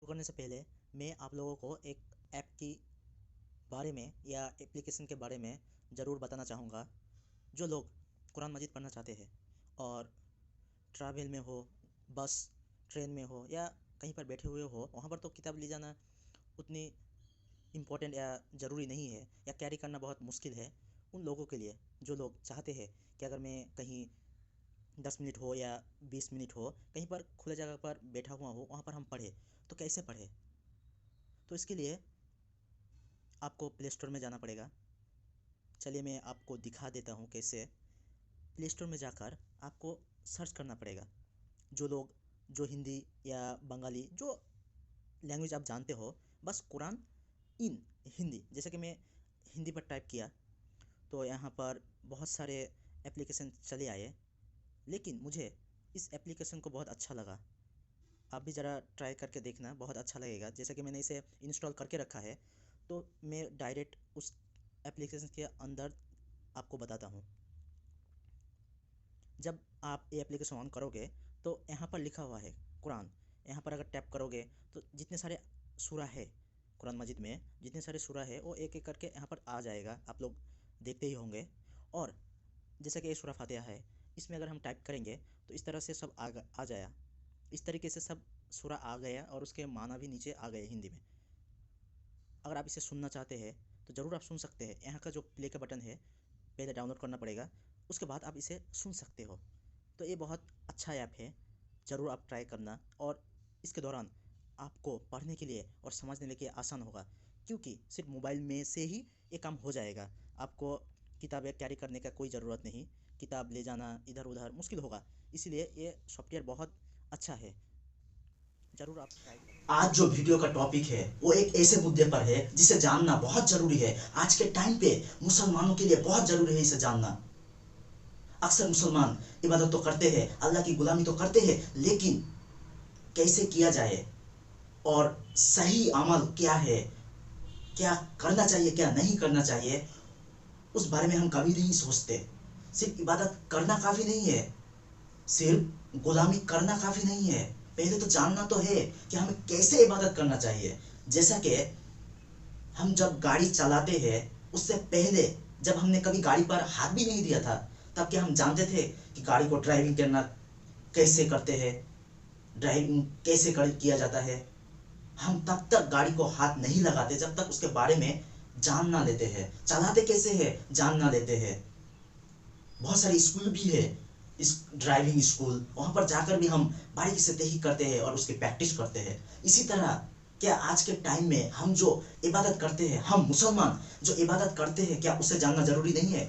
करने से पहले मैं आप लोगों को एक ऐप की बारे में या एप्लीकेशन के बारे में ज़रूर बताना चाहूँगा। जो लोग कुरान मजीद पढ़ना चाहते हैं और ट्रैवल में हो, बस ट्रेन में हो या कहीं पर बैठे हुए हो, वहाँ पर तो किताब ले जाना उतनी इम्पोर्टेंट या ज़रूरी नहीं है या कैरी करना बहुत मुश्किल है। उन लोगों के लिए जो लोग चाहते हैं कि अगर मैं कहीं 10 मिनट हो या 20 मिनट हो, कहीं पर खुले जगह पर बैठा हुआ हो, वहाँ पर हम पढ़े तो कैसे पढ़े। तो इसके लिए आपको प्ले स्टोर में जाना पड़ेगा। चलिए मैं आपको दिखा देता हूँ कैसे। प्ले स्टोर में जाकर आपको सर्च करना पड़ेगा। जो हिंदी या बंगाली जो लैंग्वेज आप जानते हो, बस कुरान इन हिंदी, जैसे कि मैं हिंदी पर टाइप किया तो यहाँ पर बहुत सारे एप्लीकेशन चले आए, लेकिन मुझे इस एप्लीकेशन को बहुत अच्छा लगा। आप भी ज़रा ट्राई करके देखना, बहुत अच्छा लगेगा। जैसे कि मैंने इसे इंस्टॉल करके रखा है, तो मैं डायरेक्ट उस एप्लीकेशन के अंदर आपको बताता हूँ। जब आप ये एप्लीकेशन ऑन करोगे तो यहाँ पर लिखा हुआ है कुरान। यहाँ पर अगर टैप करोगे तो जितने सारे सूरा है कुरान मजीद में, जितने सारे सूरा है वो एक एक करके यहाँ पर आ जाएगा, आप लोग देखते ही होंगे। और जैसे कि ये सूरा फातिहा है, इसमें अगर हम टाइप करेंगे तो इस तरह से सब आ जाया। इस तरीके से सब सूरा आ गया और उसके माना भी नीचे आ गए हिंदी में। अगर आप इसे सुनना चाहते हैं तो ज़रूर आप सुन सकते हैं। यहाँ का जो प्ले का बटन है पहले डाउनलोड करना पड़ेगा, उसके बाद आप इसे सुन सकते हो। तो ये बहुत अच्छा ऐप है, ज़रूर आप ट्राई करना। और इसके दौरान आपको पढ़ने के लिए और समझने के लिए आसान होगा, क्योंकि सिर्फ मोबाइल में से ही ये काम हो जाएगा। आपको किताबें कैरी करने का कोई ज़रूरत नहीं, किताब ले जाना इधर उधर मुश्किल होगा। इसीलिए ये सॉफ्टवेयर बहुत अच्छा है, ज़रूर आप ट्राई करें। आज जो वीडियो का टॉपिक है वो एक ऐसे मुद्दे पर है जिसे जानना बहुत जरूरी है। आज के टाइम पे मुसलमानों के लिए बहुत जरूरी है इसे जानना। अक्सर मुसलमान इबादत तो करते हैं, अल्लाह की गुलामी तो करते हैं, लेकिन कैसे किया जाए और सही अमल क्या है, क्या करना चाहिए क्या नहीं करना चाहिए, उस बारे में हम कभी नहीं सोचते। सिर्फ इबादत करना काफी नहीं है, सिर्फ गुलामी करना काफी नहीं है, पहले तो जानना तो है कि हमें कैसे इबादत करना चाहिए। जैसा कि हम जब गाड़ी चलाते हैं उससे पहले जब हमने कभी गाड़ी पर हाथ भी नहीं दिया था, तब क्या हम जानते थे कि गाड़ी को ड्राइविंग करना कैसे करते हैं, ड्राइविंग कैसे किया जाता है। हम तब तक गाड़ी को हाथ नहीं लगाते जब तक उसके बारे में जान ना लेते हैं। चलाते कैसे है जान ना लेते हैं। बहुत सारे स्कूल भी है, इस ड्राइविंग स्कूल, वहां पर जाकर भी हम बारीकी से तहकीक करते हैं और उसकी प्रैक्टिस करते हैं। इसी तरह क्या आज के टाइम में हम जो इबादत करते हैं, हम मुसलमान जो इबादत करते हैं, क्या उसे जानना जरूरी नहीं है?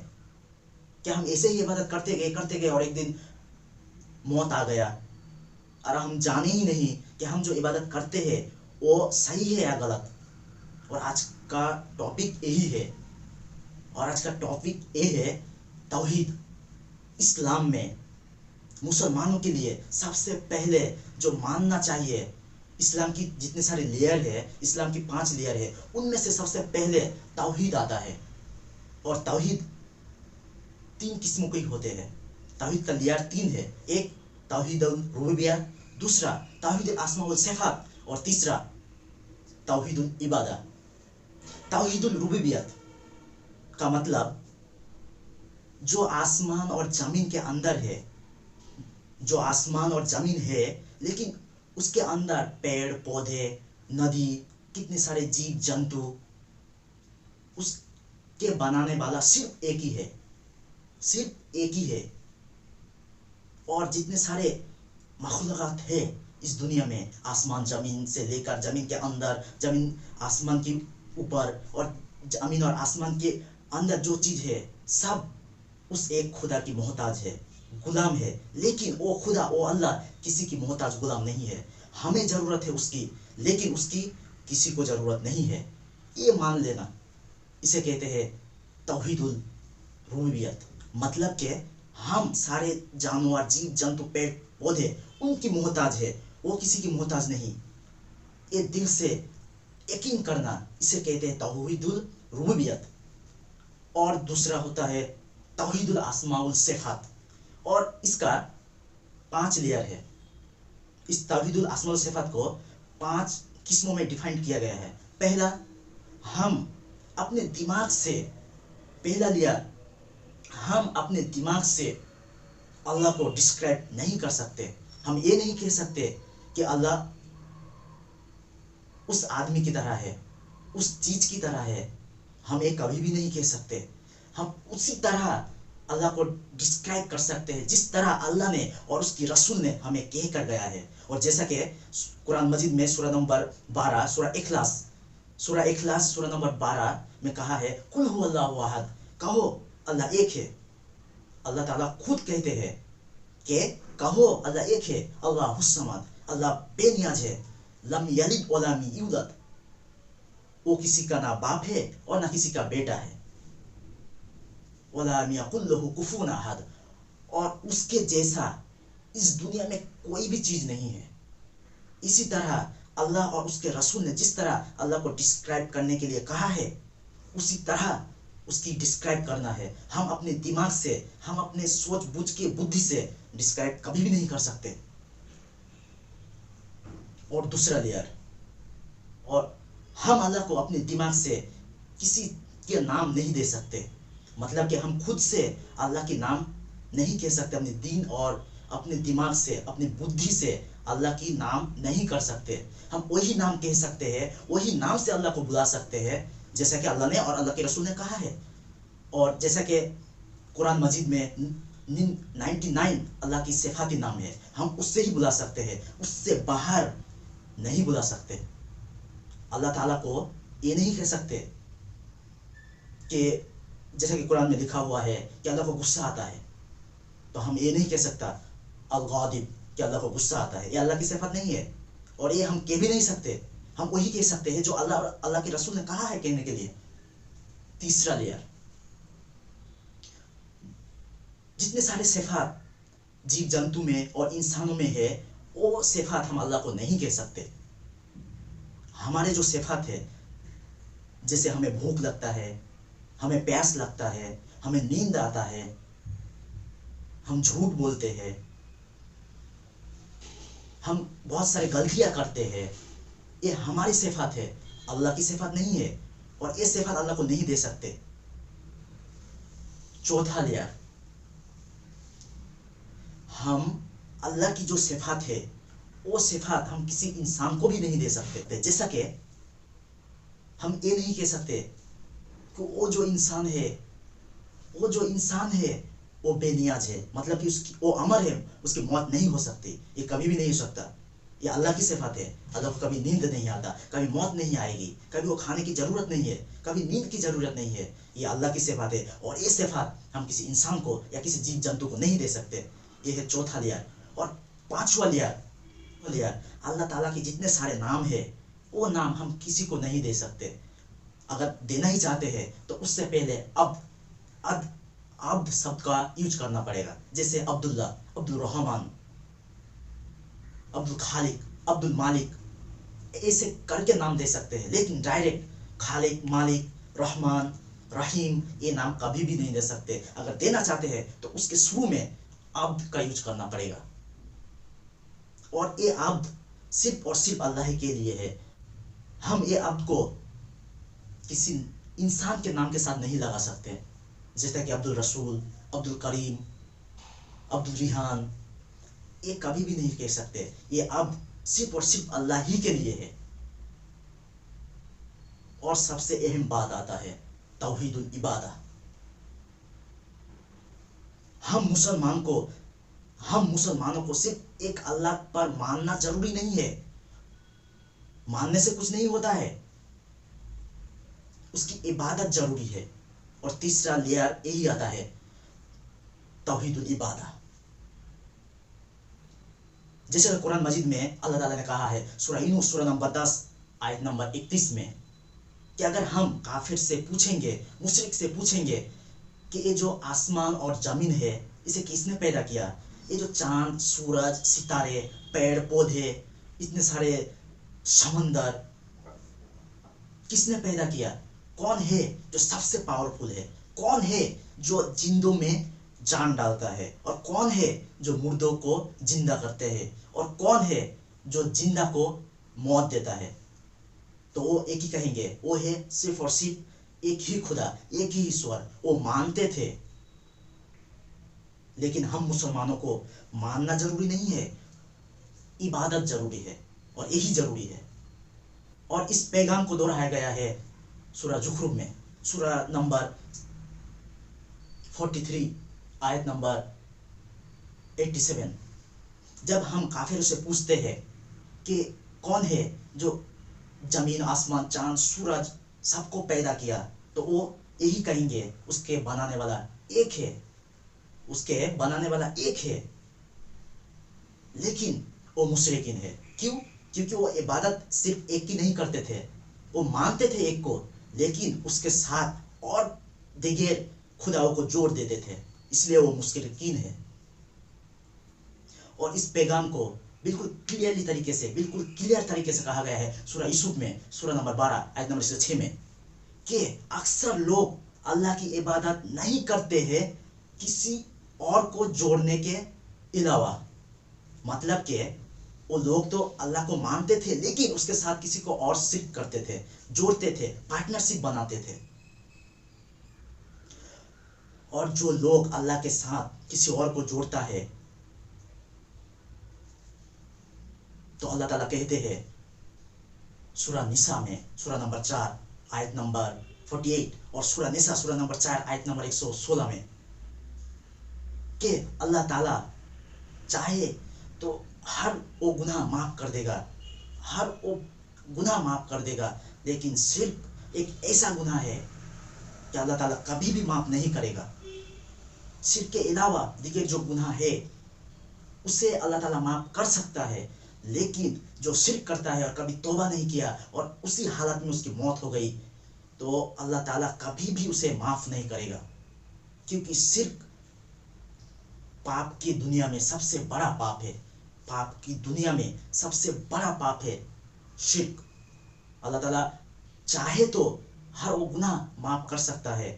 क्या हम ऐसे ही इबादत करते गए और एक दिन मौत आ गया और हम जाने ही नहीं कि हम जो इबादत करते हैं वो सही है या गलत? और आज का टॉपिक यही है, और आज का टॉपिक ये है तौहीद। इस्लाम में मुसलमानों के लिए सबसे पहले जो मानना चाहिए, इस्लाम की जितने सारे लेयर है, इस्लाम की 5 लेयर है, उनमें से सबसे पहले तौहीद आता है। और तौहीद 3 किस्मों के होते हैं। तौहीद का लेयर 3 है। एक तौहीदुल रुबूबिय्यह, दूसरा तौहीदुल अस्मा व सिफात, और तीसरा तौहीदुल इबादा। तौहीदुल रुबूबिय्यह का मतलब जो आसमान और जमीन के अंदर है, जो आसमान और जमीन है, लेकिन उसके अंदर पेड़ पौधे, नदी, कितने सारे जीव जंतु, उसके बनाने वाला सिर्फ एक ही है, सिर्फ एक ही है। और जितने सारे मखलूक़ात है इस दुनिया में, आसमान जमीन से लेकर जमीन के अंदर, जमीन आसमान के ऊपर, और जमीन और आसमान के अंदर जो चीज है, सब उस एक खुदा की मोहताज है, गुलाम है। लेकिन वो खुदा, वो अल्लाह किसी की मोहताज गुलाम नहीं है। हमें जरूरत है उसकी, लेकिन उसकी किसी को जरूरत नहीं है। ये मान लेना, इसे कहते हैं तौहीदुल रुबूबिय्यह। मतलब कि हम सारे जानवर, जीव जंतु, पेड़ पौधे उनकी मोहताज है, वो किसी की मोहताज नहीं। ये दिल से यकीन करना, इसे कहते हैं तौहीदुल रुबूबिय्यह। और दूसरा होता है तौहीदुल अस्मा व सिफात, और इसका 5 लेयर है। इस तौहीदुल अस्मा व सिफात को 5 किस्मों में डिफाइन किया गया है। पहला, हम अपने दिमाग से, पहला लेयर, हम अपने दिमाग से अल्लाह को डिस्क्राइब नहीं कर सकते। हम ये नहीं कह सकते कि अल्लाह उस आदमी की तरह है, उस चीज की तरह है। हम ये कभी भी नहीं कह सकते। हम उसी तरह अल्लाह को डिस्क्राइब कर सकते हैं जिस तरह अल्लाह ने और उसकी रसूल ने हमें कह कर गया है। और जैसा कि कुरान मजीद में सूरह नंबर 12, सूरह इखलास सूरह नंबर 12 में कहा है, कुल हु अल्लाहु अहद, कहो अल्लाह एक है। अल्लाह ताला खुद कहते हैं कि कहो अल्लाह एक है, अल्लाहुस समद, अल्लाह बेनियाज है, लम यलिद व लम यूलद, वो किसी का ना बाप है और ना किसी का बेटा है, वला यकुल लहु कुफुवन अहद, और उसके जैसा इस दुनिया में कोई भी चीज नहीं है। इसी तरह अल्लाह और उसके रसूल ने जिस तरह अल्लाह को डिस्क्राइब करने के लिए कहा है, उसी तरह उसकी डिस्क्राइब करना है। हम अपने दिमाग से, हम अपने सोच बूझ के बुद्धि से डिस्क्राइब कभी भी नहीं कर सकते। और दूसरा लेयर, और हम अल्लाह को अपने दिमाग से किसी के नाम नहीं दे सकते। मतलब कि हम खुद से अल्लाह के नाम नहीं कह सकते। अपने दीन और अपने दिमाग से, अपनी बुद्धि से अल्लाह की नाम नहीं कर सकते। हम वही नाम कह सकते हैं, वही नाम से अल्लाह को बुला सकते हैं जैसा कि अल्लाह ने और अल्लाह के रसूल ने कहा है। और जैसा कि कुरान मजीद में 99 अल्लाह की सिफाती नाम है, हम उससे ही बुला सकते हैं, उससे बाहर नहीं बुला सकते। अल्लाह ताला को ये नहीं कह सकते कि जैसा कि कुरान में लिखा हुआ है कि अल्लाह को गुस्सा आता है, तो हम ये नहीं कह सकता अल-गादिब कि अल्लाह को गुस्सा आता है। ये अल्लाह की सिफत नहीं है और ये हम कह भी नहीं सकते। हम वही कह सकते हैं जो अल्लाह और अल्लाह के रसूल ने कहा है कहने के लिए। तीसरा लेयर, जितने सारे सिफात जीव जंतु में और इंसानों में है, वो सिफात हम अल्लाह को नहीं कह सकते। हमारे जो सिफात है, जैसे हमें भूख लगता है, हमें प्यास लगता है, हमें नींद आता है, हम झूठ बोलते हैं, हम बहुत सारे गलतियां करते हैं, ये हमारी सिफात है, अल्लाह की सिफात नहीं है। और ये सिफात अल्लाह को नहीं दे सकते। चौथा लेयर, हम अल्लाह की जो सिफात है, वो सिफात हम किसी इंसान को भी नहीं दे सकते। जैसा कि हम ये नहीं कह सकते कि वो जो इंसान है वो बेनियाज है, मतलब कि उसकी वो अमर है, उसकी मौत नहीं हो सकती। ये कभी भी नहीं हो सकता। ये अल्लाह की सिफात है। अल्लाह को कभी नींद नहीं आता, कभी मौत नहीं आएगी, कभी वो खाने की जरूरत नहीं है, कभी नींद की जरूरत नहीं है। ये अल्लाह की सिफात है और ये सिफात हम किसी इंसान को या किसी जीव जंतु को नहीं दे सकते। ये है चौथा लेयर। और पांचवा लेयर, अल्लाह ताला के जितने सारे नाम है, वो नाम हम किसी को नहीं दे सकते। अगर देना ही चाहते हैं तो उससे पहले अब्द शब्द का यूज करना पड़ेगा। जैसे अब्दुल्ला, अब्दुल रहमान, अब्दुल खालिक, अब्दुल मालिक, ऐसे करके नाम दे सकते हैं। लेकिन डायरेक्ट खालिक, मालिक, रहमान, रहीम ये नाम कभी भी नहीं दे सकते। अगर देना चाहते हैं तो उसके शुरू में अब्द का यूज करना पड़ेगा। और ये अब्द सिर्फ और सिर्फ अल्लाह के लिए है। हम ये अब्द को किसी इंसान के नाम के साथ नहीं लगा सकते। जैसे कि अब्दुल रसूल, अब्दुल करीम, अब्दुल रिहान, ये कभी भी नहीं कह सकते। ये अब्द सिर्फ और सिर्फ अल्लाह ही के लिए है। और सबसे अहम बात आता है तौहीदुल इबादा। हम मुसलमानों को सिर्फ एक अल्लाह पर मानना जरूरी नहीं है। मानने से कुछ नहीं होता है, उसकी इबादत जरूरी है। और तीसरा लेयर यही आता है तौहीदुल इबादा। जैसे कुरान मजीद में अल्लाह ताला ने कहा है सूरह यूनुस सूरह नंबर 10 आयत नंबर 31 में कि अगर हम काफिर से पूछेंगे, मुशरिक से पूछेंगे कि ये जो आसमान और जमीन है इसे किसने पैदा किया, ये जो चांद, सूरज, सितारे, पेड़ पौधे, इतने सारे समंदर किसने पैदा किया, कौन है जो सबसे पावरफुल है, कौन है जो जिंदों में जान डालता है, और कौन है जो मुर्दों को जिंदा करते हैं, और कौन है जो जिंदा को मौत देता है। تو وہ ایک ہی کہیں گے، وہ ہے صرف اور صرف ایک ہی خدا، ایک ہی ایشور وہ مانتے تھے۔ لیکن ہم مسلمانوں کو ماننا ضروری نہیں ہے، عبادت ضروری ہے، اور یہی ضروری ہے۔ اور اس پیغام کو دہرایا گیا ہے سورہ زخرف میں، سورہ نمبر 43 آیت نمبر 87۔ جب ہم کافروں سے پوچھتے ہیں کہ کون ہے جو زمین، آسمان، چاند، سورج سب کو پیدا کیا، تو وہ یہی کہیں گے اس کے بنانے والا ایک ہے، اس کے بنانے والا ایک ہے۔ لیکن وہ مشرکین ہے، کیوں؟ کیونکہ وہ عبادت صرف ایک کی نہیں کرتے تھے، وہ مانتے تھے ایک کو، لیکن اس کے ساتھ اور دیگر خداؤں کو جوڑ دیتے تھے، اس لیے وہ مشرکین ہے۔ اور اس پیغام کو بالکل کلیئر طریقے سے کہا گیا ہے سورہ یوسف میں، سورہ نمبر 12 آیت نمبر 6 میں، کہ اکثر لوگ اللہ کی عبادت نہیں کرتے ہیں کسی اور کو جوڑنے کے علاوہ۔ مطلب کہ وہ لوگ تو اللہ کو مانتے تھے، لیکن اس کے ساتھ کسی کو اور شرک کرتے تھے، جوڑتے تھے، پارٹنرشپ بناتے تھے۔ اور جو لوگ اللہ کے ساتھ کسی اور کو جوڑتا ہے، تو اللہ تعالیٰ کہتے ہیں سورہ نساء میں، سورہ نمبر 4 آیت نمبر 48، اور سورہ نساء سورہ نمبر 4 آیت نمبر 116 میں، کہ اللہ تعالیٰ چاہے تو ہر وہ گناہ معاف کر دے گا، ہر وہ گناہ معاف کر دے گا، لیکن صرف ایک ایسا گناہ ہے کہ اللہ تعالیٰ کبھی بھی معاف نہیں کرے گا۔ شرک کے علاوہ دیگر جو گناہ ہے اسے اللہ تعالیٰ معاف کر سکتا ہے، لیکن جو شرک کرتا ہے اور کبھی توبہ نہیں کیا اور اسی حالت میں اس کی موت ہو گئی، تو اللہ تعالیٰ کبھی بھی اسے معاف نہیں کرے گا، کیونکہ شرک پاپ کی دنیا میں سب سے بڑا پاپ ہے۔ پاپ کی دنیا میں سب سے بڑا پاپ ہے شرک۔ اللہ تعالیٰ چاہے تو ہر وہ گناہ معاف کر سکتا ہے،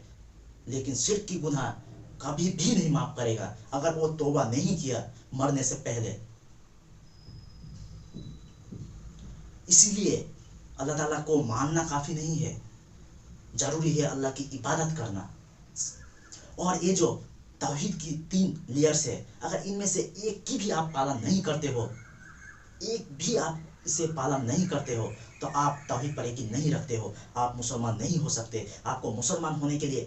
لیکن شرک کی گناہ کبھی بھی نہیں معاف کرے گا اگر وہ توبہ نہیں کیا مرنے سے پہلے۔ اسی لیے اللہ تعالیٰ کو ماننا کافی نہیں ہے، ضروری ہے اللہ کی عبادت کرنا۔ اور یہ جو توحید کی 3 لیئرز ہے، اگر ان میں سے ایک کی بھی آپ پالن نہیں کرتے ہو، ایک بھی آپ اسے پالن نہیں کرتے ہو، تو آپ توحید پر یقین نہیں رکھتے ہو، آپ مسلمان نہیں ہو سکتے۔ آپ کو مسلمان ہونے کے لیے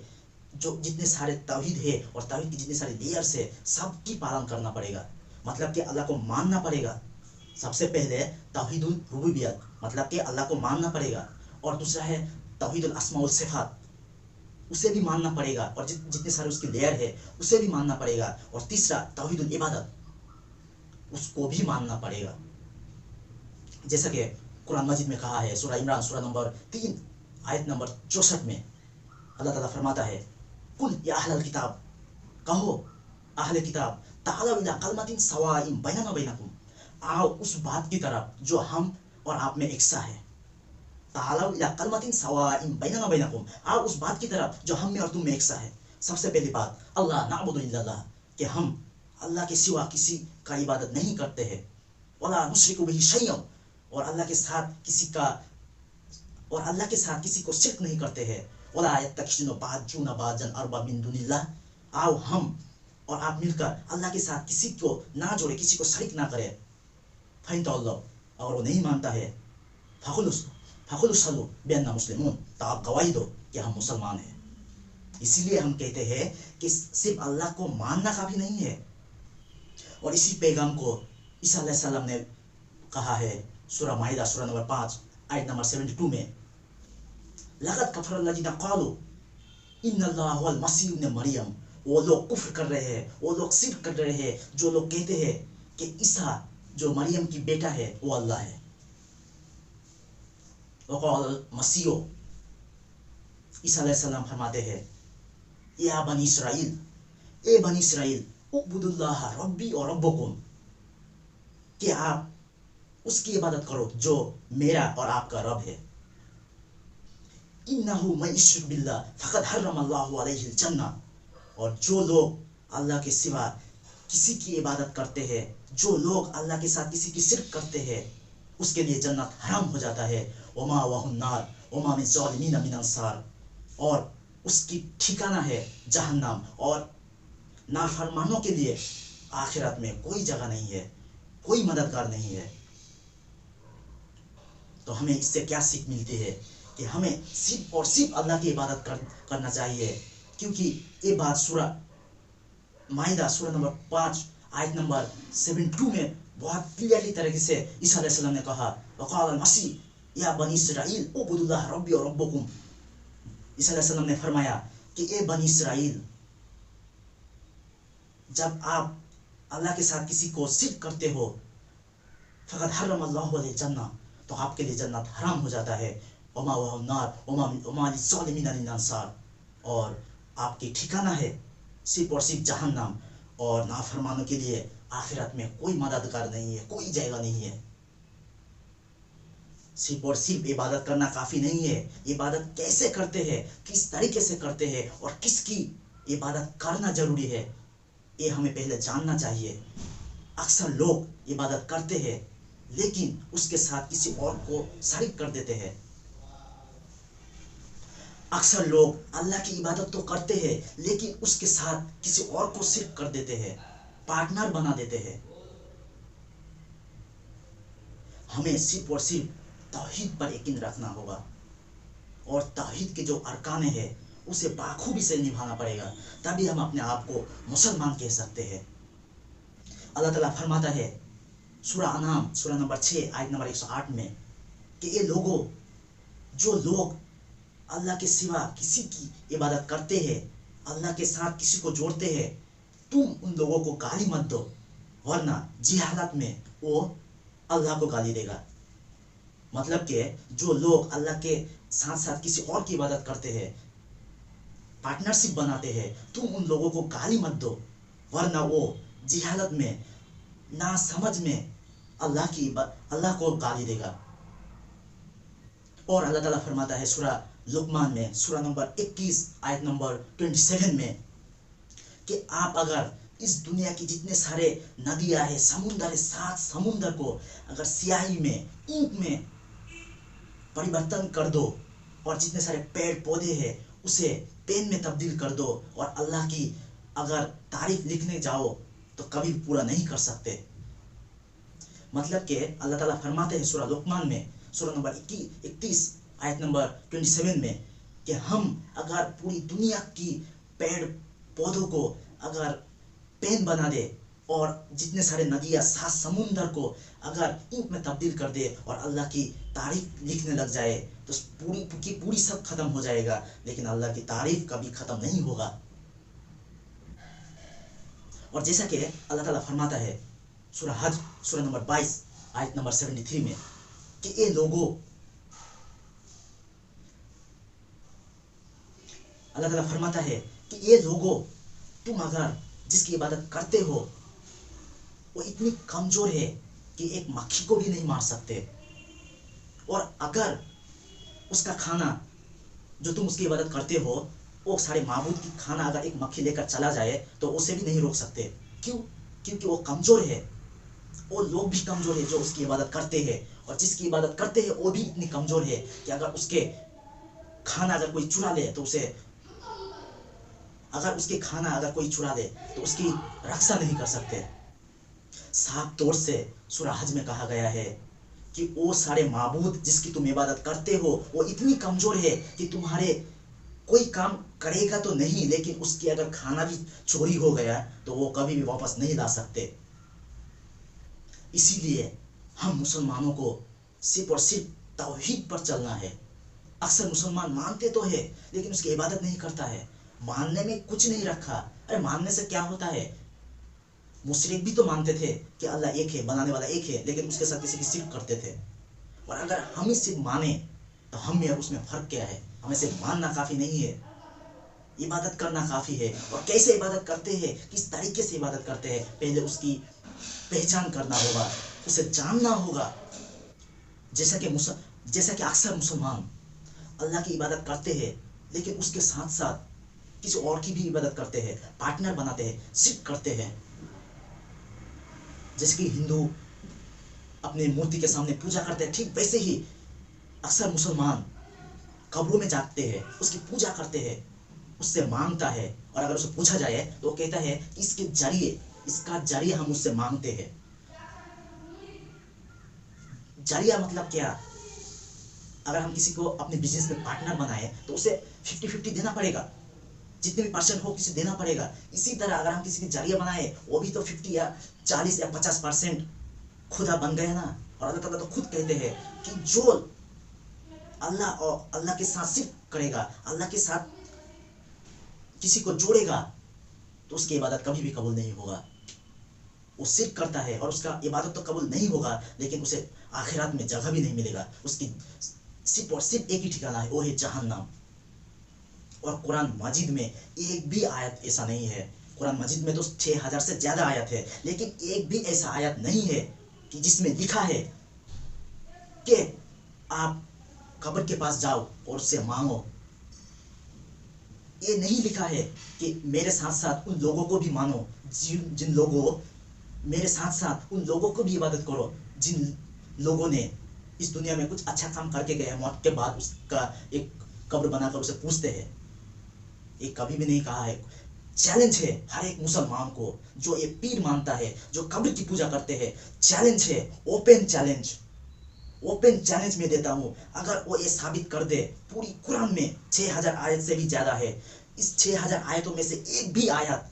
جو جتنے سارے توحید ہے اور توحید کی جتنے سارے لیئرز ہے، سب کی پالن کرنا پڑے گا۔ مطلب کہ اللہ کو ماننا پڑے گا۔ سب سے پہلے توحید الربوبیت، مطلب کہ اللہ کو ماننا پڑے گا، اور دوسرا ہے توحید الاسماء والصفات، اسے بھی ماننا پڑے گا، اور جتنے سارے اس کی لیئر ہے اسے بھی ماننا پڑے گا، اور تیسرا توحید العبادت، اس کو بھی ماننا پڑے گا۔ جیسا کہ قرآن مجید میں کہا ہے سورہ عمران سورہ نمبر 3 آیت نمبر 64 میں، اللہ تعالیٰ فرماتا ہے قل یا اہل الکتاب، کہو اہل کتاب، تعالوا الی کلمۃ سواء بیننا وبینکم، آؤ اس بات کی طرف جو ہم اور آپ میں یکساں ہے۔ تعالوا الی کلمۃ سواء بیننا وبینکم، آؤ اس بات کی طرف جو ہم میں اور تم میں یکساں ہے۔ سب سے پہلی بات، اللہ نعبد الا اللہ، کہ ہم اللہ کے سوا کسی کا عبادت نہیں کرتے ہیں، ولا نشرک بہ شیئا، اور اللہ کے ساتھ کسی کو شرک نہیں کرتے ہیں، ولا یتخذ بعضنا بعضا اربابا من دون اللہ، آؤ ہم اور آپ مل کر اللہ کے ساتھ کسی کو نہ جوڑے، کسی کو شریک نہ کرے۔ فَإِن تَوَلَّوْا، اگر وہ نہیں مانتا ہے، فَقُلُوا اشْهَدُوا بِأَنَّا مُسْلِمُونَ، تو آپ گواہی دو کہ ہم مسلمان ہیں۔ اسی لیے ہم کہتے ہیں کہ صرف اللہ کو ماننا کافی نہیں ہے۔ اور اسی پیغام کو عیسیٰ علیہ السلام نے کہا ہے سورہ مائدہ سورہ نمبر 5 آیت نمبر 72 میں، لَقَدْ كَفَرَ الَّذِينَ قَالُوا إِنَّ اللَّهَ هُوَ الْمَسِيحُ ابْنُ مَرْيَم، وہ لوگ کفر کر رہے ہیں، وہ لوگ شرک کر رہے ہیں جو لوگ کہتے ہیں کہ عیسیٰ جو مریم کی بیٹا ہے وہ اللہ ہے۔ وقال المسیح، عیسیٰ علیہ السلام فرماتے ہیں، یا بنی اسرائیل، اے بنی اسرائیل، اعبدوا اللہ ربی اور ربکم، کہ آپ اس کی عبادت کرو جو میرا اور آپ کا رب ہے۔ انہ من یشرک باللہ فقد حرم اللہ علیہ الجنہ، اور جو لوگ اللہ کے سوا کسی کی عبادت کرتے ہیں، جو لوگ اللہ کے ساتھ کسی کی شرک کرتے ہیں، اس کے لیے جنت حرام ہو جاتا ہے۔ वमा वहुन्नार वमा मिन ज़ालिमीन मिन अंसार, और उसकी ठिकाना है जहन्नम, और नाफरमानों के लिए आखिरत में कोई जगह नहीं है, कोई मददगार नहीं है। तो हमें इससे क्या सीख मिलती है कि हमें सिर्फ और सिर्फ अल्लाह की इबादत करना चाहिए, क्योंकि ये बात सूरा माइदा सूरा नंबर 5 आयत नंबर 72 में बहुत क्लियरली तरीके से ईसा अलैहिस्सलाम ने कहा, वक़ाल मसीह या बनी इसराइल उबुदुल्लाह रब्बी और रब्बुकुम। ईसा अलैहिस्सलाम ने फरमाया कि ए बनी इसराइल, जब आप अल्लाह के साथ किसी को शिर्क करते हो, फ़क़द हर्रमल्लाहु अलैहि जन्नह, तो आपके लिए जन्नत हराम हो जाता है, वमा वहुन्नार वमा लिज़्ज़ालिमीन मिन अंसार, और आपकी ठिकाना है सिर्फ और सिर्फ जहन्नम, और नाफरमानों के लिए आखिरत में कोई मददगार नहीं है, कोई जगह नहीं है। सिर्फ और सिर्फ इबादत करना काफ़ी नहीं है, इबादत कैसे करते हैं, किस तरीके से करते हैं, और किसकी इबादत करना जरूरी है, ये हमें पहले जानना चाहिए। अक्सर लोग इबादत करते हैं लेकिन उसके साथ किसी और को शरीक कर देते हैं। अक्सर लोग अल्लाह की इबादत तो करते हैं लेकिन उसके साथ किसी और को शिर्क कर देते हैं, पार्टनर बना देते हैं। हमें सिर्फ और सिर्फ तौहीद पर यकीन रखना होगा, और तौहीद के जो अरकान है उसे बाखूबी से निभाना पड़ेगा, तभी हम अपने आप को मुसलमान कह सकते हैं। अल्लाह ताला फरमाता है सूरा अनाम सूरा नंबर 6 आयत नंबर 108 में कि ये लोगों, जो लोग अल्लाह के सिवा किसी की इबादत करते हैं, अल्लाह के साथ किसी को जोड़ते हैं, तुम उन लोगों को गाली मत दो, वरना जी हालत में वो अल्लाह को गाली देगा। मतलब कि जो लोग अल्लाह के साथ साथ किसी और की इबादत करते हैं, पार्टनरशिप बनाते हैं, तुम उन लोगों को गाली मत दो, वरना वो जिहालत में, ना समझ में अल्लाह को गाली देगा। और अल्लाह ताला फरमाता है सूरा लुकमान में सूरा नंबर 21 आयत नंबर 27 में कि आप अगर इस दुनिया की जितने सारे नदियां है, समुंदर है, 7 समुंदर को अगर स्याही में, इंक में परिवर्तन कर दो, और जितने सारे पेड़ पौधे हैं उसे पेन में तब्दील कर दो, और अल्लाह की अगर तारीफ लिखने जाओ तो कभी पूरा नहीं कर सकते। मतलब कि अल्लाह ताला फरमाते हैं सूरा लुकमान में सूरा नंबर 31 आयत नंबर 27 में कि हम अगर पूरी दुनिया की पेड़ पौधों को अगर पेन बना दे, और जितने सारे नदियाँ, 7 समुंदर को अगर इंक में तब्दील कर दे और अल्लाह की तारीफ लिखने लग जाए, तो पूरी सब खत्म हो जाएगा, लेकिन अल्लाह की तारीफ कभी खत्म नहीं होगा। और जैसा कि अल्लाह ताला फरमाता है सूरा हज सूरा नंबर 22 आयत नंबर 73 में कि ये लोगों, अल्लाह ताला फरमाता है कि ये लोगों, तुम अगर जिसकी इबादत करते हो वो इतनी कमजोर है कि एक मक्खी को भी नहीं मार सकते, और अगर उसका खाना जो तुम उसकी इबादत करते हो, वो सारे माबूद की खाना अगर एक मक्खी लेकर चला जाए तो उसे भी नहीं रोक सकते। क्यों? क्योंकि वो कमजोर है। वो लोग भी कमजोर है जो उसकी इबादत करते हैं, और जिसकी इबादत करते हैं वो भी इतनी कमजोर है कि अगर उसके खाना अगर कोई चुरा ले तो उसके खाना अगर कोई चुरा ले तो उसकी रक्षा नहीं कर सकते। साफ तौर से सूरा हज में कहा गया है कि वो सारे माबूद जिसकी तुम इबादत करते हो वो इतनी कमजोर है कि तुम्हारे कोई काम करेगा तो नहीं, लेकिन उसकी अगर खाना भी चोरी हो गया तो वो कभी भी वापस नहीं ला सकते। इसीलिए हम मुसलमानों को सिर्फ और सिर्फ तौहीद पर चलना है। अक्सर मुसलमान मानते तो है लेकिन उसकी इबादत नहीं करता है। मानने में कुछ नहीं रखा। अरे मानने से क्या होता है? मुशरिक भी तो मानते थे कि अल्लाह एक है, बनाने वाला एक है, लेकिन उसके साथ किसी की शिर्क करते थे। और अगर हम ही सिर्फ माने तो हम में और उसमें फर्क क्या है? हमें सिर्फ मानना काफी नहीं है, इबादत करना काफी है। और कैसे इबादत करते हैं, किस तरीके से इबादत करते हैं, पहले उसकी पहचान करना होगा, उसे जानना होगा। जैसा कि अक्सर मुसलमान अल्लाह की इबादत करते हैं लेकिन उसके साथ साथ किसी और की भी इबादत करते हैं, पार्टनर बनाते हैं, शिर्क करते हैं। जैसे कि हिंदू अपने मूर्ति के सामने पूजा करते हैं, ठीक वैसे ही अक्सर मुसलमान कब्रों में जाते हैं, उसकी पूजा करते हैं, उससे मांगता है, और अगर उसे पूछा जाए तो वो कहता है कि इसका जरिए हम उससे मांगते हैं। जरिया मतलब क्या? अगर हम किसी को अपने बिजनेस में पार्टनर बनाए तो उसे 50-50 देना पड़ेगा, जितने भी परसेंट हो किसी देना पड़ेगा। इसी तरह अगर हम किसी के जरिया बनाए, वो भी तो 50 या 40 या 50% खुदा बन गए ना। और अल्लाह ताला तो खुद कहते हैं कि जो अल्लाह के साथ सिर्फ करेगा, अल्लाह के साथ किसी को जोड़ेगा, तो उसकी इबादत कभी भी कबूल नहीं होगा। वो सिर्फ करता है और उसका इबादत तो कबूल नहीं होगा, लेकिन उसे आखिरात में जगह भी नहीं मिलेगा। उसकी सिर्फ और सिर्फ एक ही ठिकाना है, वो है जहन्नम। और कुरान मजीद में एक भी आयत ऐसा नहीं है। कुरान मजीद में तो 6000 से ज्यादा आयत है, लेकिन एक भी ऐसा आयत नहीं है कि जिसमें लिखा है कि आप कब्र के पास जाओ और उससे मांगो। ये नहीं लिखा है कि मेरे साथ साथ उन लोगों को भी मानो, जिन लोगों मेरे साथ साथ उन लोगों को भी इबादत करो जिन लोगों ने इस दुनिया में कुछ अच्छा काम करके गए, मौत के बाद उसका एक कब्र बनाकर उसे पूछते हैं। ये कभी भी नहीं कहा है। चैलेंज है हर एक मुसलमान को जो ये पीर मानता है, जो कब्र की पूजा करते हैं। चैलेंज है, ओपन चैलेंज में देता हूँ। अगर वो ये साबित कर दे, पूरी कुरान में 6000 आयत से भी ज्यादा है, इस 6000 आयतों में से एक भी आयत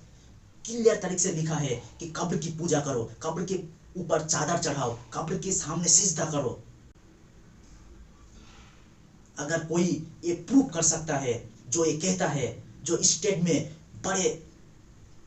क्लियर तरीके से लिखा है कि कब्र की पूजा करो, कब्र के ऊपर चादर चढ़ाओ, कब्र के सामने सिजदा करो। अगर कोई ये प्रूव कर सकता है, जो ये कहता है, जो स्टेट में बड़े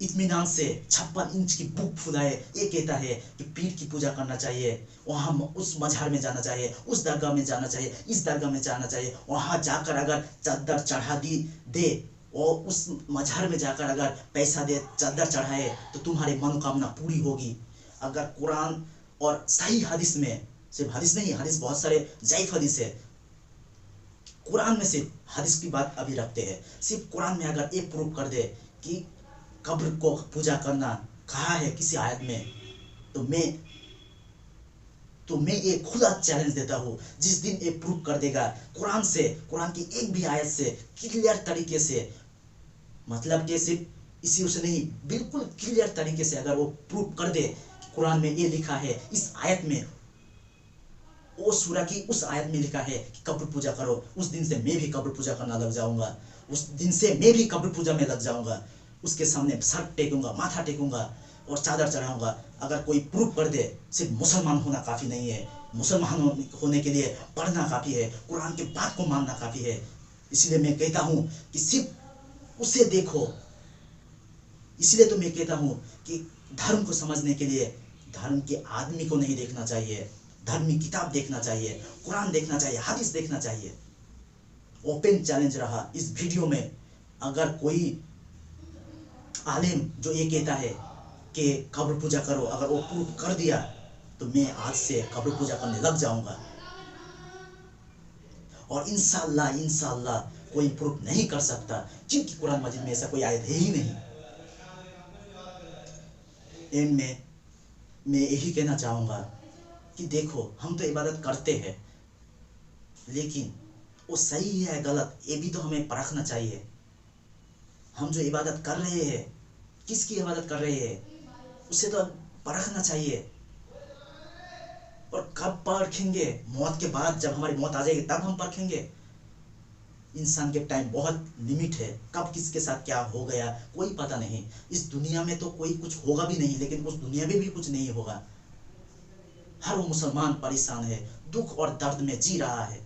इत्मीनान से 56 इंच की बुक फुलाए, ये कहता है कि पीर की पूजा करना चाहिए, वहां उस मजहर में जाना चाहिए, उस दरगाह में जाना चाहिए, इस दरगाह में जाना चाहिए, वहां जाकर अगर चादर चढ़ा दे और उस मजहर में जाकर अगर पैसा दे, चादर चढ़ाए, तो तुम्हारी मनोकामना पूरी होगी। अगर कुरान और सही हदीस में, सिर्फ हदीस नहीं, हदीस बहुत सारे ज़ईफ हदीस है, कुरान में सिर्फ हदीस की बात अभी रखते हैं, सिर्फ कुरान में अगर ये प्रूव कर दे कि कब्र को पूजा करना कहा है किसी आयत में, तो मैं ये खुला चैलेंज देता हूँ, जिस दिन ये प्रूव कर देगा कुरान से, कुरान की एक भी आयत से क्लियर तरीके से, मतलब कि सिर्फ इसी उसे नहीं, बिल्कुल क्लियर तरीके से अगर वो प्रूव कर दे कि कुरान में ये लिखा है, इस आयत में, वो सूरा की उस आयत में लिखा है कि कब्र पूजा करो, उस दिन से मैं भी कब्र पूजा करना लग जाऊंगा, उस दिन से मैं भी कब्र पूजा में लग जाऊंगा, उसके सामने सर टेकूंगा, माथा टेकूंगा और चादर चढ़ाऊंगा। अगर कोई प्रूव कर दे, सिर्फ मुसलमान होना काफी नहीं है, मुसलमान होने के लिए पढ़ना काफी है, कुरान के बात को मानना काफी है। इसलिए मैं कहता हूँ कि सिर्फ उसे देखो। इसलिए तो मैं कहता हूँ कि धर्म को समझने के लिए धर्म के आदमी को नहीं देखना चाहिए, धर्मी किताब देखना चाहिए, कुरान देखना चाहिए, हदीस देखना चाहिए। ओपन चैलेंज रहा इस वीडियो में। अगर कोई आलिम जो ये कहता है कि कब्र पूजा करो, अगर वो प्रूव कर दिया, तो मैं आज से कब्र पूजा करने लग जाऊंगा। और इंशाअल्लाह कोई प्रूव नहीं कर सकता, क्योंकि कुरान मजीद में ऐसा कोई आयत है ही नहीं। एंड में मैं यही कहना चाहूंगा कि देखो, हम तो इबादत करते हैं, लेकिन वो सही है गलत, ये भी तो हमें परखना चाहिए। हम जो इबादत कर रहे हैं, किसकी इबादत कर रहे हैं, उसे तो परखना चाहिए। और कब परखेंगे? मौत के बाद, जब हमारी मौत आ जाएगी तब हम परखेंगे। इंसान के टाइम बहुत लिमिट है, कब किसके साथ क्या हो गया कोई पता नहीं। इस दुनिया में तो कोई कुछ होगा भी नहीं, लेकिन उस दुनिया में भी कुछ नहीं होगा। हर वो मुसलमान परेशान है, दुख और दर्द में जी रहा है।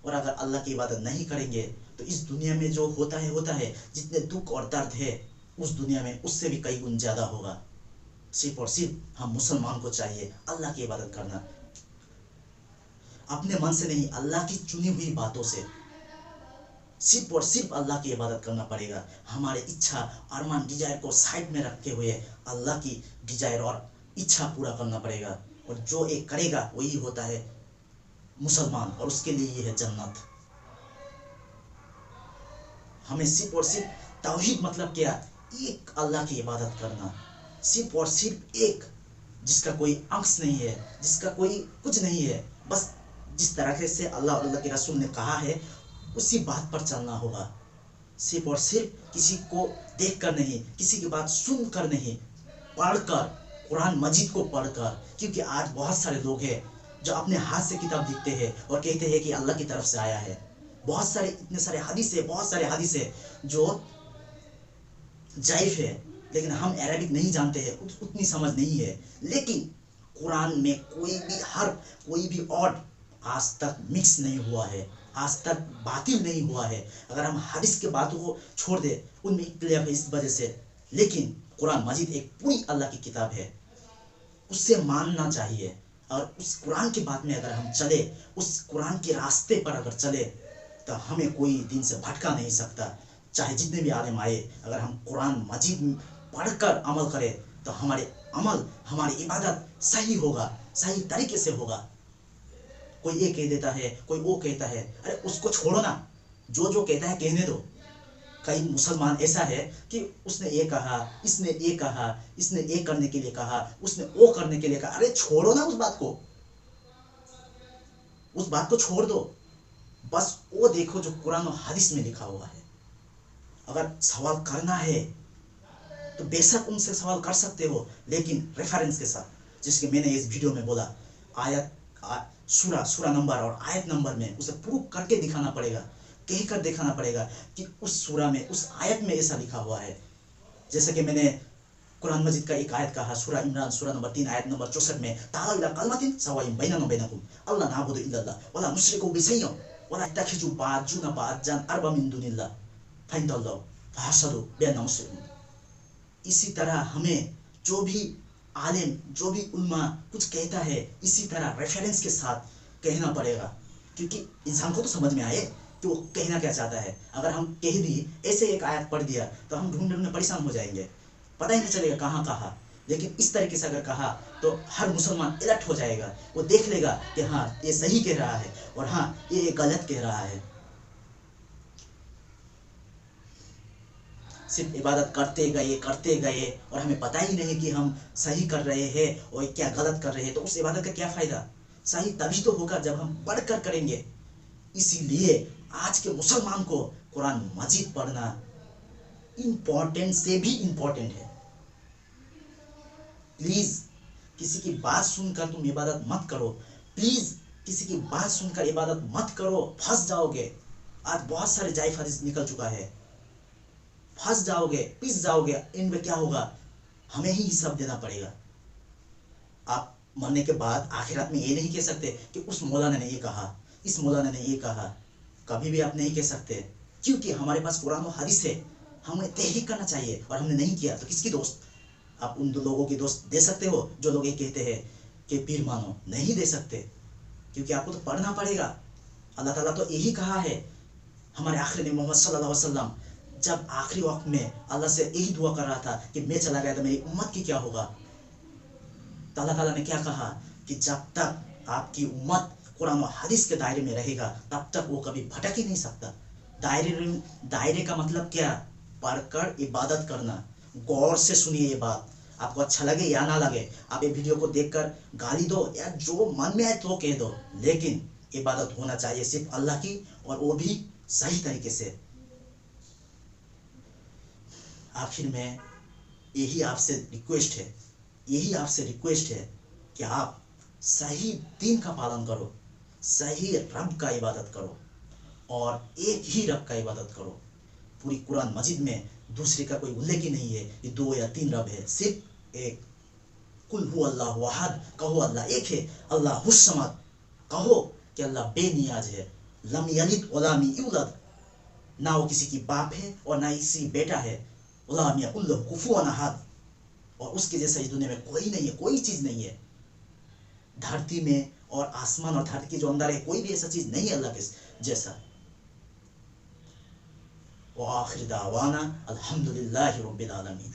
और अगर अल्लाह की इबादत नहीं करेंगे तो इस दुनिया में जो होता है, जितने दुख और दर्द है उस दुनिया में उससे भी कई गुण ज्यादा होगा। सिर्फ और सिर्फ हम मुसलमान को चाहिए अल्लाह की इबादत करना, अपने मन से नहीं, अल्लाह की चुनी हुई बातों से। सिर्फ और सिर्फ अल्लाह की इबादत करना पड़ेगा। हमारे इच्छा, अरमान, डिजायर को साइड में रखते हुए अल्लाह की डिजायर और इच्छा पूरा करना पड़ेगा। और जो एक करेगा वही होता है मुसलमान, और उसके लिए ये है जन्नत। हमें सिर्फ और सिर्फ तौहीद मतलब क्या? एक अल्लाह की इबादत करना, सिर्फ और सिर्फ एक, जिसका कोई अंश नहीं है, जिसका कोई कुछ नहीं है, बस जिस तरह से अल्लाह और अल्लाह के रसूल ने कहा है उसी बात पर चलना होगा। सिर्फ और सिर्फ किसी को देख कर नहीं, किसी की बात सुन कर नहीं, पढ़कर, कुरान मजीद को पढ़कर। क्योंकि आज बहुत सारे लोग हैं जो अपने हाथ से किताब लिखते हैं और कहते हैं कि अल्लाह की तरफ से आया है। बहुत सारे, इतने सारे हदीस है, बहुत सारे हदीस है जो जायफ है, लेकिन हम अरबिक नहीं जानते हैं, उतनी समझ नहीं है। लेकिन कुरान में कोई भी हर्फ, कोई भी ऑड आज तक मिक्स नहीं हुआ है, आज तक बातिल नहीं हुआ है। अगर हम हदीस के बातों को छोड़ दे, उनमें इख्तिलाफ है इस वजह से, लेकिन कुरान मजीद एक पूरी अल्लाह की किताब है, उससे मानना चाहिए। और उस कुरान की बात में अगर हम चले, उस कुरान के रास्ते पर अगर चले, तो हमें कोई दिन से भटका नहीं सकता। चाहे जितने भी आलिम आए, अगर हम कुरान मजीद पढ़कर अमल करें तो हमारे अमल, हमारी इबादत सही होगा, सही तरीके से होगा। कोई ये कह देता है, कोई वो कहता है, अरे उसको छोड़ो ना, जो जो कहता है कहने दो। कई मुसलमान ऐसा है कि उसने ये कहा, इसने ये कहा, इसने ये करने के लिए कहा, उसने वो करने के लिए कहा। अरे छोड़ो ना उस बात को, उस बात को छोड़ दो। बस वो देखो जो कुरान और हदीस में लिखा हुआ है। अगर सवाल करना है तो बेशक उनसे सवाल कर सकते हो, लेकिन रेफरेंस के साथ। जैसे कि मैंने इस वीडियो में बोला, आयत, सूरा नंबर और आयत नंबर में उसे प्रूव करके दिखाना पड़ेगा, कह कर दिखाना पड़ेगा कि उस सूरा में, उस आयत में ऐसा लिखा हुआ है। जैसे कि मैंने कुरान मजीद का एक आयत कहा, सूरा इमरान सूरा नंबर 3 आयत नंबर 64 में, ताला इला कलमतिन सवाइन बैनना बैनकुम अल्लाह नाबुदु इल्लल्लाह वला नुश्रिकु बिशैइन वला तखिजु बाजुना बाजान अरबा मिन दुनिल्लाह फइनदल्लाहु फहसदु बिअन्ना मुस्लिमून। इसी तरह हमें जो भी आलिम, जो भी उल्मा कुछ कहता है, इसी तरह रेफरेंस के साथ कहना पड़ेगा, क्योंकि इंसान को तो समझ में आए कि वो कहना क्या चाहता है। अगर हम कह दिए, ऐसे एक आयत पढ़ दिया, तो हम ढूंढने में परेशान हो जाएंगे, पता ही नहीं चलेगा कहाँ कहा। लेकिन इस तरीके से अगर कहा तो हर मुसलमान अलर्ट हो जाएगा, वो देख लेगा कि हाँ ये सही कह रहा है और हाँ ये गलत कह रहा है। सिर्फ इबादत करते गए और हमें पता ही नहीं कि हम सही कर रहे हैं और क्या गलत कर रहे हैं, तो उस इबादत का क्या फायदा। सही तभी तो होगा जब हम पढ़कर करेंगे। इसीलिए आज के मुसलमान को कुरान मजीद पढ़ना इम्पोर्टेंट से भी इम्पोर्टेंट है। प्लीज किसी की बात सुनकर तुम इबादत मत करो, प्लीज किसी की बात सुनकर इबादत मत करो, फंस जाओगे। आज बहुत सारे जायफ हदीस निकल चुका है, फंस जाओगे, पिस जाओगे। इनमें क्या होगा, हमें ही हिसाब देना पड़ेगा। आप मरने के बाद आखिरत में ये नहीं कह सकते कि उस मौलाना ने ये कहा, इस मौलाना ने ये कहा, कभी भी आप नहीं कह सकते, क्योंकि हमारे पास कुरान और हदीस है। हमें तहरीक करना चाहिए और हमने नहीं किया तो किसकी दोस्त। आप उन दो लोगों की दोस्त दे सकते हो जो लोग ये कहते हैं कि पीर मानो, नहीं दे सकते, क्योंकि आपको तो पढ़ना पड़ेगा। अल्लाह ताला तो यही कहा है, हमारे आखिरी नबी मोहम्मद सल्लल्लाहु अलैहि वसल्लम जब आखिरी वक्त में अल्लाह से यही दुआ कर रहा था कि मैं चला गया तो मेरी उम्मत की क्या होगा। तो अल्लाह ताला ने क्या कहा कि जब तक आपकी उम्मत कुरान और हदीस के दायरे में रहेगा तब तक वो कभी भटक ही नहीं सकता। दायरे का मतलब क्या, पढ़कर इबादत करना। गौर से सुनिए ये बात, आपको अच्छा लगे या ना लगे, आप ये वीडियो को देखकर गाली दो या जो मन में आए तो कह दो, लेकिन इबादत होना चाहिए सिर्फ अल्लाह की, और वो भी सही तरीके से। आखिर में यही आपसे रिक्वेस्ट है कि आप सही दीन का पालन करो, सही रब का इबादत करो और एक ही रब का इबादत करो। पूरी कुरान मजीद में दूसरे का कोई उल्लेख ही नहीं है कि 2 या 3 रब है, सिर्फ एक। कुल हु अल्लाहु अहद, कहो अल्लाह एक है। अल्लाहुस समद, कहो कि अल्लाह बेनियाज है। लम यलिद व लम यूलद, ना वो किसी की बाप है और ना किसी बेटा है। वलम यकुल लहु कुफुवन अहद, और उसके जैसा इस दुनिया में कोई नहीं है, कोई चीज नहीं है। धरती में और आसमान और धरती के जो अंदर है, कोई भी ऐसा चीज नहीं है अल्लाह के जैसा। व आखिर दावाना अल्हम्दुलिल्लाहि रब्बिल आलमीन।